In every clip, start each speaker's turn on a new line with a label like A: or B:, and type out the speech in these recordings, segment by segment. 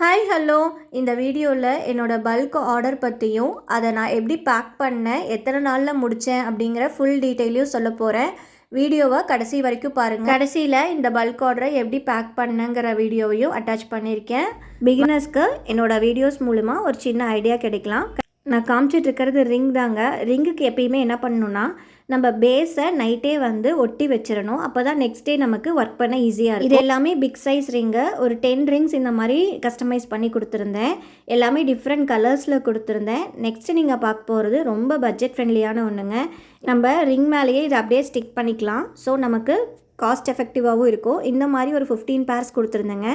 A: Hi hello. இந்த வீடியோவில் என்னோடய பல்க் ஆர்டர் பற்றியும் அதை நான் எப்படி பேக் பண்ணேன், எத்தனை நாளில் முடித்தேன் அப்படிங்கிற ஃபுல் டீட்டெயிலையும் சொல்ல போகிறேன். வீடியோவை கடைசி வரைக்கும் பாருங்கள். கடைசியில் இந்த பல்க் ஆர்டரை எப்படி பேக் பண்ணேங்கிற வீடியோவையும் அட்டாச் பண்ணியிருக்கேன். பிகினர்ஸ்க்கு என்னோடய வீடியோஸ் மூலமாக ஒரு சின்ன ஐடியா கிடைக்கலாம். நான் காமிச்சிட்டு இருக்கிறது ரிங் தாங்க. ரிங்குக்கு எப்பயுமே என்ன பண்ணணுன்னா, நம்ம பேஸை நைட்டே வந்து ஒட்டி வச்சிடணும். அப்போ தான் நெக்ஸ்ட் டே நமக்கு ஒர்க் பண்ண ஈஸியாக இருக்கும். இது எல்லாமே பிக் சைஸ் ரிங்கு. ஒரு 10 ரிங்ஸ் இந்த மாதிரி கஸ்டமைஸ் பண்ணி கொடுத்துருந்தேன். எல்லாமே டிஃப்ரெண்ட் கலர்ஸில் கொடுத்துருந்தேன். நெக்ஸ்ட்டு நீங்கள் பார்க்க போகிறது ரொம்ப பட்ஜெட் ஃப்ரெண்ட்லியான ஒன்றுங்க. நம்ம ரிங் மேலேயே இதை அப்படியே ஸ்டிக் பண்ணிக்கலாம். ஸோ நமக்கு காஸ்ட் எஃபெக்டிவாகவும் இருக்கும். இந்த மாதிரி ஒரு 15 பேர்ஸ் கொடுத்துருந்தேங்க.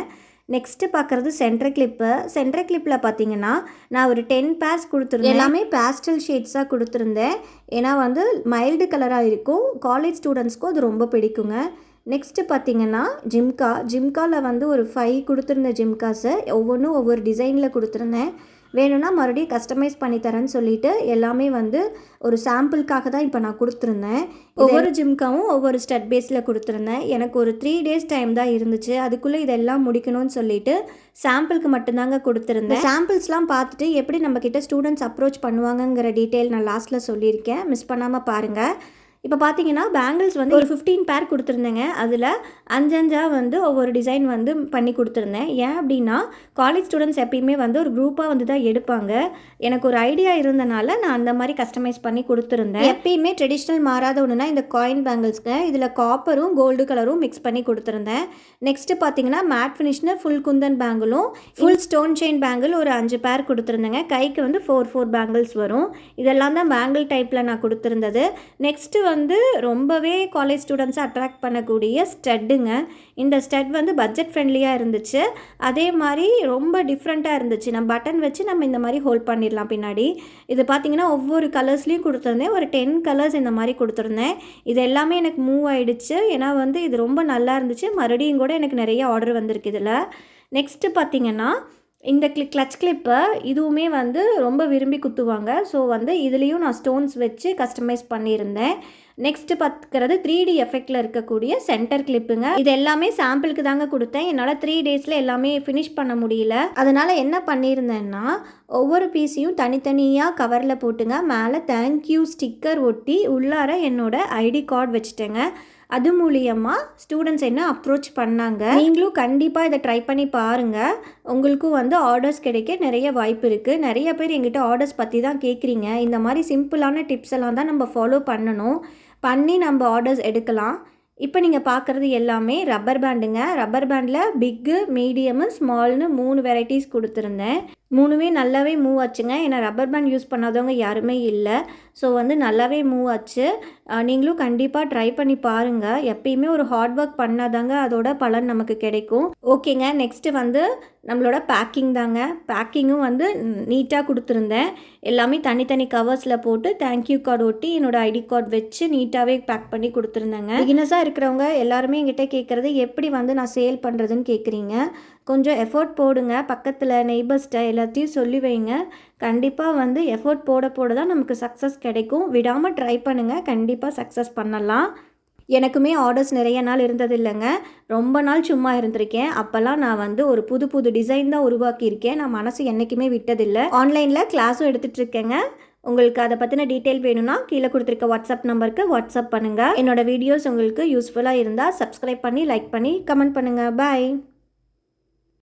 A: நெக்ஸ்ட்டு பார்க்குறது சென்டர் கிளிப்பு. சென்டர் கிளிப்பில் பார்த்தீங்கன்னா நான் ஒரு 10 பேர்ஸ் கொடுத்துருந்தேன். எல்லாமே பேஸ்டல் ஷேட்ஸாக கொடுத்துருந்தேன். ஏன்னா வந்து மைல்டு கலராக இருக்கும். காலேஜ் ஸ்டூடெண்ட்ஸ்க்கும் அது ரொம்ப பிடிக்குங்க. நெக்ஸ்ட்டு பார்த்தீங்கன்னா ஜிம்காவில் வந்து ஒரு 5 கொடுத்துருந்த ஜிம்காஸை ஒவ்வொன்றும் ஒவ்வொரு டிசைனில் கொடுத்துருந்தேன். வேணும்னா மறுபடியும் கஸ்டமைஸ் பண்ணி தரேன்னு சொல்லிவிட்டு எல்லாமே வந்து ஒரு சாம்பிளுக்காக தான் இப்போ நான் கொடுத்துருந்தேன். ஒவ்வொரு ஜிம்காவும் ஒவ்வொரு ஸ்டட் பேஸில் கொடுத்துருந்தேன். எனக்கு ஒரு 3 டேஸ் டைம் தான் இருந்துச்சு. அதுக்குள்ளே இதெல்லாம் முடிக்கணும்னு சொல்லிட்டு சாம்பிளுக்கு மட்டும்தாங்க கொடுத்துருந்தேன். சாம்பிள்ஸ்லாம் பார்த்துட்டு எப்படி நம்மக்கிட்ட ஸ்டூடெண்ட்ஸ் அப்ரோச் பண்ணுவாங்கங்கிற டீட்டெயில் நான் லாஸ்ட்டில் சொல்லியிருக்கேன். மிஸ் பண்ணாமல் பாருங்கள். இப்போ பார்த்தீங்கன்னா பேங்கிள்ஸ் வந்து ஒரு 15 பேர் கொடுத்துருந்தேங்க. அதில் 5 வந்து ஒவ்வொரு டிசைன் வந்து பண்ணி கொடுத்துருந்தேன். ஏன் அப்படின்னா காலேஜ் ஸ்டூடெண்ட்ஸ் எப்பயுமே வந்து ஒரு குரூப்பாக வந்து தான் எடுப்பாங்க. எனக்கு ஒரு ஐடியா இருந்தனால நான் அந்த மாதிரி கஸ்டமைஸ் பண்ணி கொடுத்துருந்தேன். எப்பயுமே ட்ரெடிஷ்னல் மாறாத ஒன்றுனா இந்த காயின் பேங்கிள்ஸ்க்கு இதில் காப்பரும் கோல்டு கலரும் மிக்ஸ் பண்ணி கொடுத்துருந்தேன். நெக்ஸ்ட்டு பார்த்தீங்கன்னா மேட் ஃபினிஷ்னு ஃபுல் குந்தன் பேங்கிளும் ஃபுல் ஸ்டோன் செயின் பேங்கிள் ஒரு 5 பேர் கொடுத்துருந்தேங்க. கைக்கு வந்து 4 பேங்கிள்ஸ் வரும். இதெல்லாம் தான் பேங்கிள் டைப்பில் நான் கொடுத்துருந்தது. நெக்ஸ்ட்டு வந்து ரொம்பவே காலேஜ் ஸ்டூடெண்ட்ஸை அட்ராக்ட் பண்ணக்கூடிய ஸ்டட்டுங்க. இந்த ஸ்டட் வந்து பட்ஜெட் ஃப்ரெண்ட்லியாக இருந்துச்சு. அதே மாதிரி ரொம்ப டிஃப்ரெண்ட்டாக இருந்துச்சு. நம்ம பட்டன் வச்சு நம்ம இந்த மாதிரி ஹோல்ட் பண்ணிடலாம் பின்னாடி. இது பார்த்திங்கன்னா ஒவ்வொரு கலர்ஸ்லேயும் கொடுத்துருந்தேன். ஒரு 10 கலர்ஸ் இந்த மாதிரி கொடுத்துருந்தேன். இது எல்லாமே எனக்கு மூவ் ஆகிடுச்சு. ஏன்னா வந்து இது ரொம்ப நல்லா இருந்துச்சு. மறுபடியும் கூட எனக்கு நிறைய ஆர்டர் வந்திருக்கு இதில். நெக்ஸ்ட்டு பார்த்திங்கன்னா இந்த கிளச் கிளிப்பை இதுவுமே வந்து ரொம்ப விரும்பி குத்துவாங்க. ஸோ வந்து இதுலேயும் நான் ஸ்டோன்ஸ் வச்சு கஸ்டமைஸ் பண்ணியிருந்தேன். நெக்ஸ்ட்டு பார்க்குறது 3D எஃபெக்டில் இருக்கக்கூடிய சென்டர் கிளிப்புங்க. இது எல்லாமே சாம்பிளுக்கு தாங்க கொடுத்தேன். என்னால் 3 டேஸில் எல்லாமே ஃபினிஷ் பண்ண முடியல. அதனால் என்ன பண்ணியிருந்தேன்னா ஒவ்வொரு பீஸையும் தனித்தனியாக கவரில் போட்டுங்க. மேலே தேங்க்யூ ஸ்டிக்கர் ஒட்டி உள்ளார என்னோடய ஐடி கார்டு வச்சுட்டேங்க. அது மூலியமாக ஸ்டூடெண்ட்ஸ் என்ன அப்ரோச் பண்ணாங்க. நீங்களும் கண்டிப்பாக இதை ட்ரை பண்ணி பாருங்கள். உங்களுக்கும் வந்து ஆர்டர்ஸ் கிடைக்க நிறைய வாய்ப்பு இருக்குது. நிறைய பேர் எங்கிட்ட ஆர்டர்ஸ் பற்றி தான் கேட்குறீங்க. இந்த மாதிரி சிம்பிளான டிப்ஸ் எல்லாம் தான் நம்ம ஃபாலோ பண்ணி நம்ம ஆர்டர்ஸ் எடுக்கலாம். இப்போ நீங்கள் பார்க்குறது எல்லாமே ரப்பர் பேண்டுங்க. ரப்பர் பேண்டில் பிக்கு, மீடியமு, ஸ்மால்னு 3 வெரைட்டிஸ் கொடுத்துருந்தேன். 3மே நல்லாவே மூவ் ஆச்சுங்க. ஏன்னா ரப்பர் பேண்ட் யூஸ் பண்ணாதவங்க யாருமே இல்லை. ஸோ வந்து நல்லாவே மூவ் ஆச்சு. நீங்களும் கண்டிப்பாக ட்ரை பண்ணி பாருங்கள். எப்பயுமே ஒரு ஹார்ட் ஒர்க் பண்ணாதாங்க அதோட பலன் நமக்கு கிடைக்கும். ஓகேங்க. நெக்ஸ்ட்டு வந்து நம்மளோட பேக்கிங் தாங்க. பேக்கிங்கும் வந்து நீட்டாக கொடுத்துருந்தேன். எல்லாமே தனித்தனி கவர்ஸில் போட்டு தேங்க்யூ கார்டு ஒட்டி என்னோடய ஐடி கார்டு வச்சு நீட்டாகவே பேக் பண்ணி கொடுத்துருந்தேங்க. பிகினர்ஸாக இருக்கிறவங்க எல்லாருமே என்கிட்ட கேட்குறது எப்படி வந்து நான் சேல் பண்ணுறதுன்னு கேட்குறீங்க. கொஞ்சம் எஃபோர்ட் போடுங்க. பக்கத்தில் நெய்பர்ஸ்ட்டை எல்லாத்தையும் சொல்லி வைங்க. கண்டிப்பாக வந்து எஃபோர்ட் போட தான் நமக்கு சக்ஸஸ் கிடைக்கும். விடாமல் ட்ரை பண்ணுங்கள். கண்டிப்பாக சக்ஸஸ் பண்ணலாம். எனக்குமே ஆர்டர்ஸ் நிறைய நாள் இருந்தது இல்லைங்க. ரொம்ப நாள் சும்மா இருந்திருக்கேன். அப்போல்லாம் நான் வந்து ஒரு புது டிசைன் தான் உருவாக்கியிருக்கேன். நான் மனசு என்றைக்குமே விட்டதில்லை. ஆன்லைனில் கிளாஸும் எடுத்துகிட்ருக்கேங்க. உங்களுக்கு அதை பற்றின டீட்டெயில் வேணும்னா கீழே கொடுத்துருக்க வாட்ஸ்அப் நம்பருக்கு வாட்ஸ்அப் பண்ணுங்கள். என்னோடய வீடியோஸ் உங்களுக்கு யூஸ்ஃபுல்லாக இருந்தால் சப்ஸ்கிரைப் பண்ணி லைக் பண்ணி கமெண்ட் பண்ணுங்கள். பாய்.